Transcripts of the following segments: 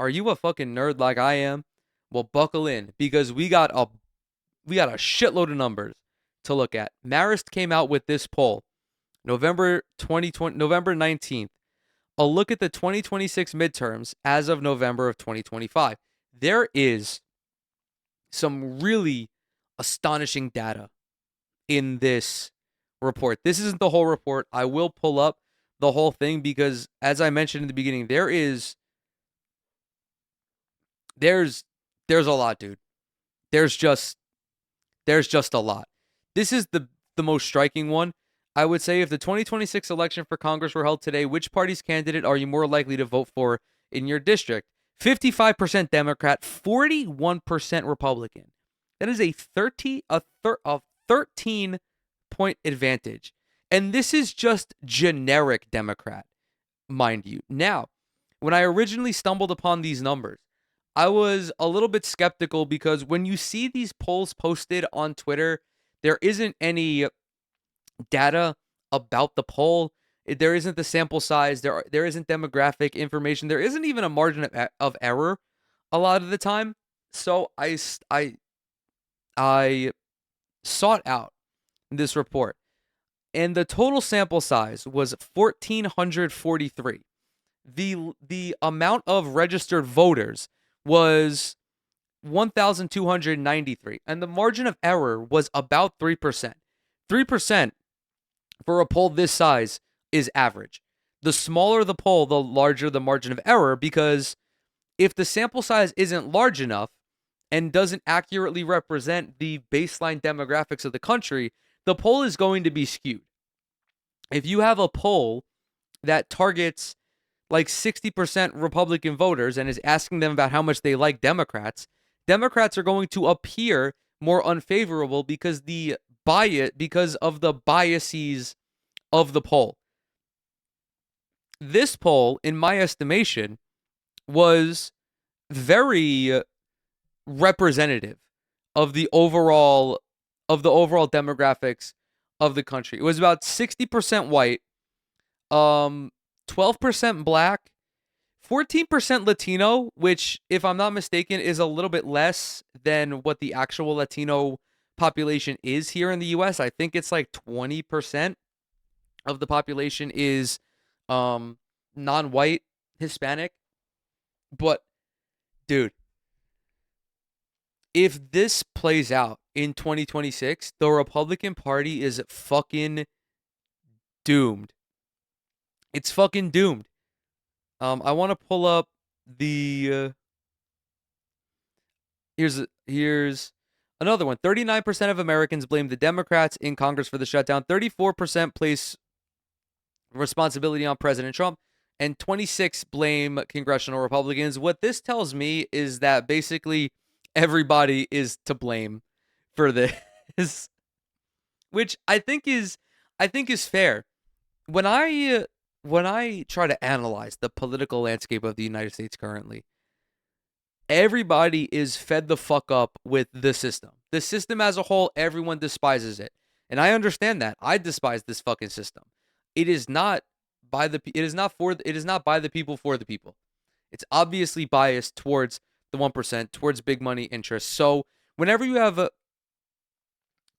Are you a fucking nerd like I am? Well, buckle in because we got a shitload of numbers to look at. Marist came out with this poll November 2020, November 19th. A look at the 2026 midterms as of November of 2025. There is some really astonishing data in this report. This isn't the whole report. I will pull up the whole thing because as I mentioned in the beginning, there's there's a lot, dude. There's just there's just a lot. This is the most striking one. I would say if the 2026 election for Congress were held today, which party's candidate are you more likely to vote for in your district? 55% Democrat, 41% Republican. That is a 13 point advantage. And this is just generic Democrat, mind you. Now, when I originally stumbled upon these numbers, I was a little bit skeptical because when you see these polls posted on Twitter, there isn't any data about the poll. There isn't the sample size. There isn't demographic information. There isn't even a margin of error a lot of the time. So I sought out this report, and the total sample size was 1,443. The amount of registered voters was 1,293, and the margin of error was about 3%. 3% for a poll this size is average. The smaller the poll, the larger the margin of error, because if the sample size isn't large enough and doesn't accurately represent the baseline demographics of the country, the poll is going to be skewed. If you have a poll that targets like 60% Republican voters and is asking them about how much they like Democrats, Democrats are going to appear more unfavorable because of the biases of the poll. This poll, in my estimation, was very representative of the overall demographics of the country. It was about 60% white, 12% black, 14% Latino, which, if I'm not mistaken, is a little bit less than what the actual Latino population is here in the US. I think it's like 20% of the population is non-white Hispanic. But dude, if this plays out in 2026, the Republican Party is fucking doomed. It's fucking doomed. I want to pull up the here's another one. 39% of Americans blame the Democrats in Congress for the shutdown. 34% place responsibility on President Trump, and 26 blame congressional Republicans. What this tells me is that basically everybody is to blame for this, which I think is fair. When I try to analyze the political landscape of the United States currently, everybody is fed the fuck up with the system. The system as a whole, everyone despises it. And I understand that. I despise this fucking system. It is not it is not by the people for the people. It's obviously biased towards the 1%, towards big money interests. So, whenever you have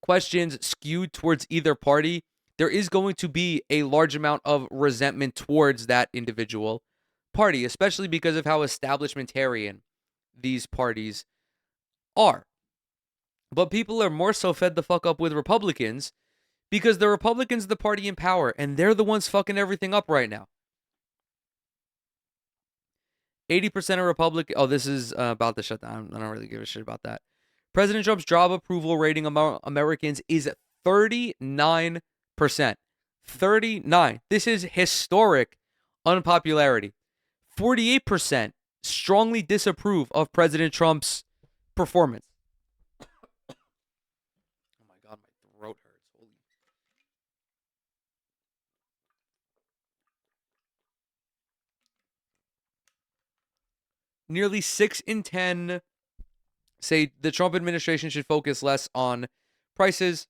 questions skewed towards either party, there is going to be a large amount of resentment towards that individual party, especially because of how establishmentarian these parties are. But people are more so fed the fuck up with Republicans because the Republicans are the party in power and they're the ones fucking everything up right now. 80% of Republican. Oh, this is about the shutdown. I don't really give a shit about that. President Trump's job approval rating among Americans is 39%. 39. This is historic unpopularity. 48% strongly disapprove of President Trump's performance. Oh my God, my throat hurts. Holy. Nearly 6 in 10 say the Trump administration should focus less on prices.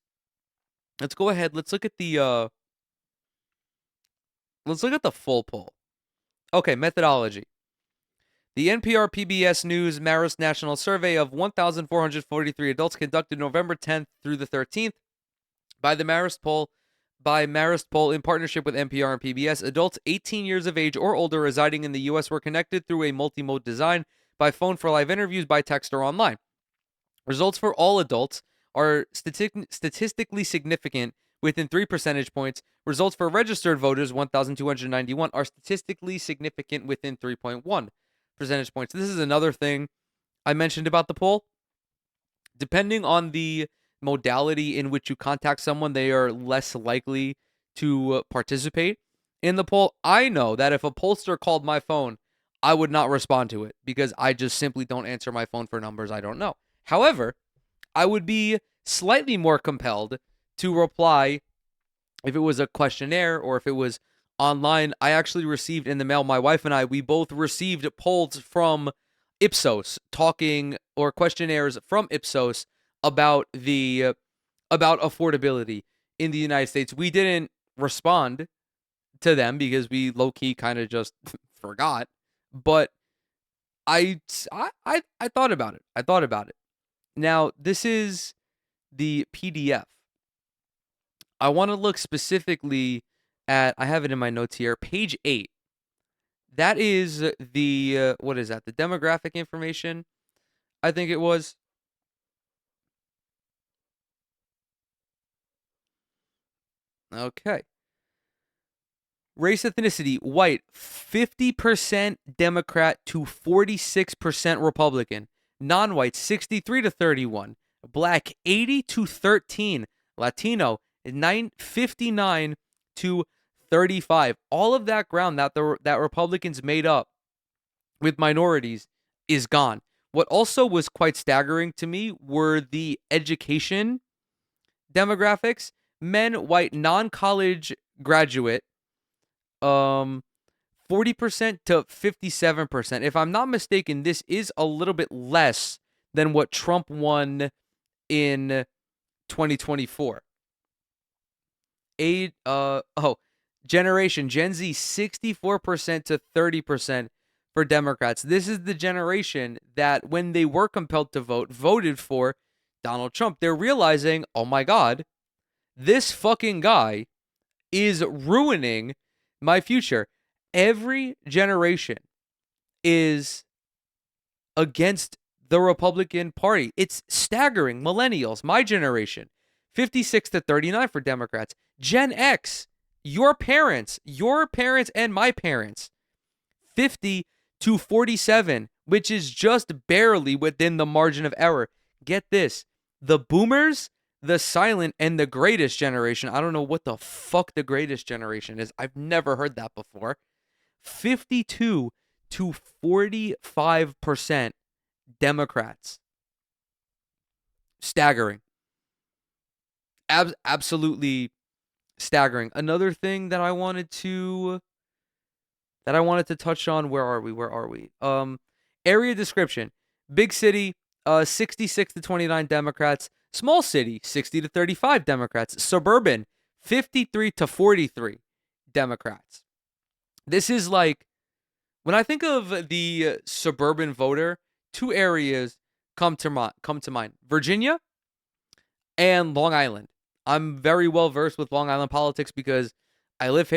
Let's go ahead. Let's look at the full poll. Okay, methodology. The NPR PBS News Marist National Survey of 1,443 adults conducted November 10th through the 13th by the Marist poll in partnership with NPR and PBS. Adults 18 years of age or older residing in the U.S. were connected through a multi-mode design by phone for live interviews, by text, or online. Results for all adults are statistically significant within 3 percentage points. Results for registered voters, 1,291, are statistically significant within 3.1 percentage points. This is another thing I mentioned about the poll. Depending on the modality in which you contact someone, they are less likely to participate in the poll. I know that if a pollster called my phone, I would not respond to it because I just simply don't answer my phone for numbers I don't know. However, I would be slightly more compelled to reply if it was a questionnaire or if it was online. I actually received in the mail, my wife and I, we both received polls from Ipsos, talking, or questionnaires from Ipsos about about affordability in the United States. We didn't respond to them because we low-key kind of just forgot, but I thought about it. I thought about it. Now, this is the PDF. I want to look specifically at, I have it in my notes here, page 8. That is the, what is that? The demographic information, I think it was. Okay. Race, ethnicity, white, 50% Democrat to 46% Republican. Non-white, 63 to 31. Black, 80 to 13. Latino, 59 to 35. All of that ground that that Republicans made up with minorities is gone. What also was quite staggering to me were the education demographics. Men, white, non-college graduate, 40% to 57%. If I'm not mistaken, this is a little bit less than what Trump won in 2024. Generation, Gen Z, 64% to 30% for Democrats. This is the generation that, when they were compelled to vote, voted for Donald Trump. They're realizing, oh my God, this fucking guy is ruining my future. Every generation is against the Republican Party. It's staggering. Millennials, my generation, 56 to 39 for Democrats. Gen X, your parents and my parents, 50 to 47, which is just barely within the margin of error. Get this, the boomers, the silent, and the greatest generation. I don't know what the fuck the greatest generation is. I've never heard that before. 52 to 45% Democrats. Staggering. Absolutely staggering. Another thing that I wanted to touch on, where are we? Area description. Big city, 66 to 29 Democrats. Small city, 60 to 35 Democrats. Suburban, 53 to 43 Democrats. This is like, when I think of the suburban voter, two areas come to mind. Virginia and Long Island. I'm very well versed with Long Island politics because I live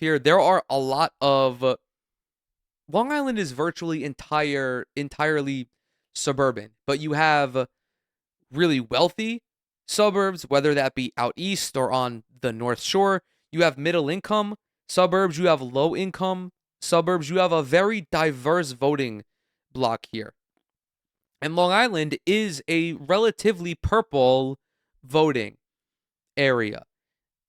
here. There are a lot of Long Island is virtually entirely suburban, but you have really wealthy suburbs, whether that be out east or on the North Shore. You have middle income suburbs. You have low income suburbs. You have a very diverse voting block here. And Long Island is a relatively purple voting area.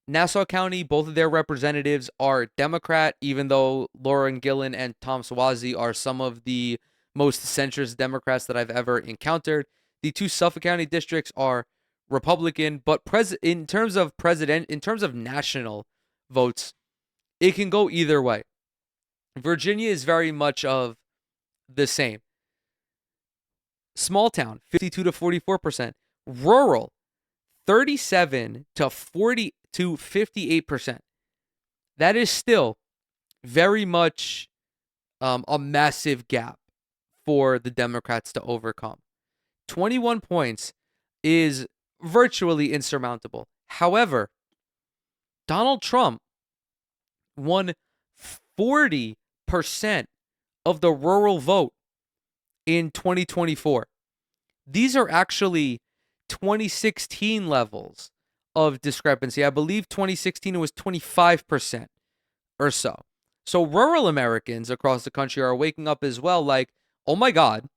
Nassau County, both of their representatives are Democrat, even though Lauren Gillen and Tom Suozzi are some of the most centrist Democrats that I've ever encountered. The two Suffolk County districts are Republican, but in terms of national votes, it can go either way. Virginia is very much of the same. Small town, 52 to 44%. Rural, 37 to 40 to 58%. That is still very much a massive gap for the Democrats to overcome. 21 points is virtually insurmountable. However, Donald Trump won 40% of the rural vote in 2024. These are actually 2016 levels of discrepancy. I believe 2016 it was 25% or so. So rural Americans across the country are waking up as well like, oh my God,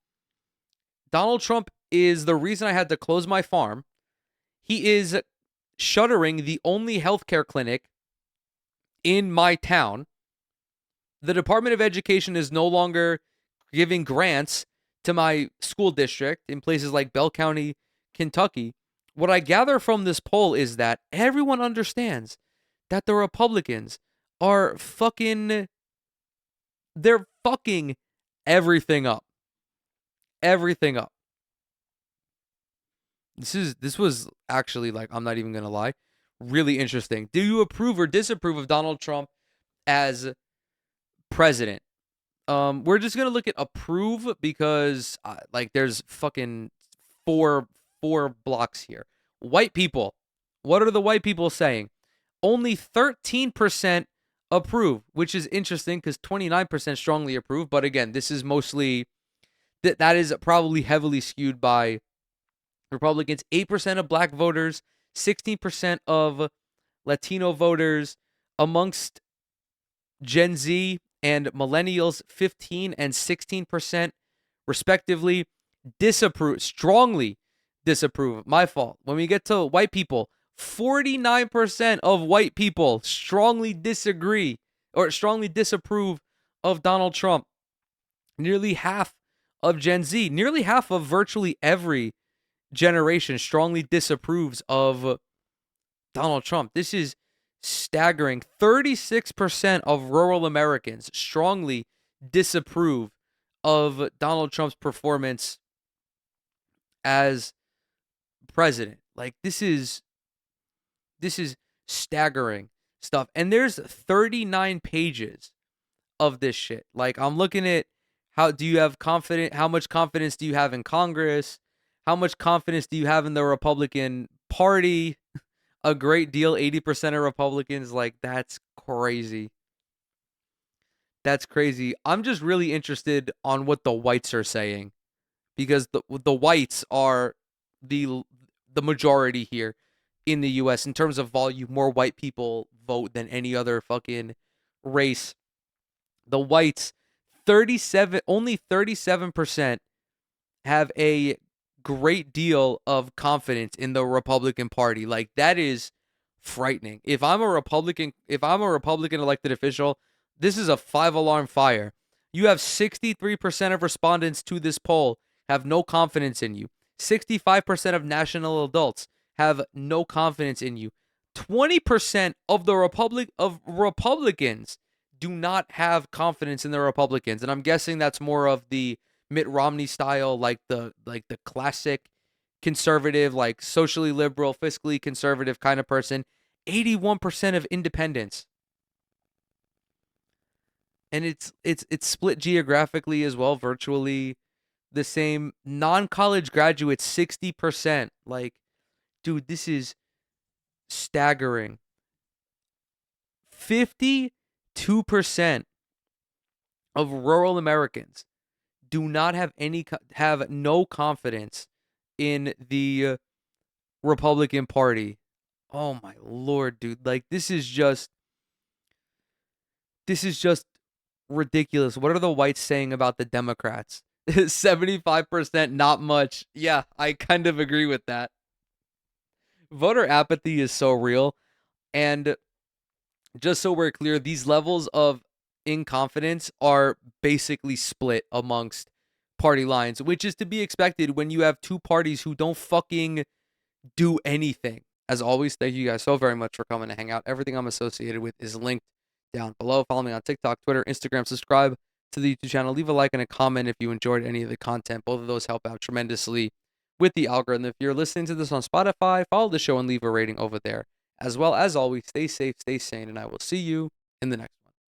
Donald Trump is the reason I had to close my farm. He is shuttering the only healthcare clinic in my town. The Department of Education is no longer giving grants to my school district in places like Bell County, Kentucky. What I gather from this poll is that everyone understands that the Republicans are they're fucking everything up. Everything up. This was actually, like, I'm not even gonna lie, really interesting. Do you approve or disapprove of Donald Trump as president? We're just gonna look at approve because like there's fucking four blocks here. White people. What are the white people saying? Only 13% approve, which is interesting because 29% strongly approve. But again, this is mostly that is probably heavily skewed by Republicans. 8% of black voters, 16% of Latino voters, amongst Gen Z and millennials, 15 and 16% respectively, strongly disapprove. My fault. When we get to white people, 49% of white people strongly disagree or strongly disapprove of Donald Trump. Nearly half of Gen Z, nearly half of virtually every generation strongly disapproves of Donald Trump. This is staggering. 36% of rural Americans strongly disapprove of Donald Trump's performance as president. Like, this is staggering stuff. And there's 39 pages of this shit. Like, I'm looking at how much confidence do you have in Congress? How much confidence do you have in the Republican Party? A great deal. 80% of Republicans. Like, that's crazy. That's crazy. I'm just really interested on what the whites are saying, because the whites are the majority here in the US in terms of volume. More white people vote than any other fucking race. The whites, only 37% have a great deal of confidence in the Republican Party. Like, that is frightening. If I'm a Republican elected official, this is a 5-alarm fire. You have 63% of respondents to this poll have no confidence in you. 65% of national adults have no confidence in you. 20% of Republicans do not have confidence in the Republicans. And I'm guessing that's more of the Mitt Romney style, like the classic conservative, like socially liberal, fiscally conservative kind of person. 81% of independents. And it's split geographically as well, virtually the same. Non-college graduates, 60%. Like, dude, this is staggering. 52% of rural Americans do not have no confidence in the Republican Party. Oh my Lord, dude. Like, this is just ridiculous. What are the whites saying about the Democrats? 75%, not much. Yeah, I kind of agree with that. Voter apathy is so real. And just so we're clear, these levels of inconfidence are basically split amongst party lines, which is to be expected when you have two parties who don't fucking do anything. As always, thank you guys so very much for coming to hang out. Everything I'm associated with is linked down below. Follow me on TikTok, Twitter, Instagram. Subscribe to the YouTube channel. Leave a like and a comment if you enjoyed any of the content. Both of those help out tremendously with the algorithm. If you're listening to this on Spotify, follow the show and leave a rating over there. As well, as always, stay safe, stay sane, and I will see you in the next one.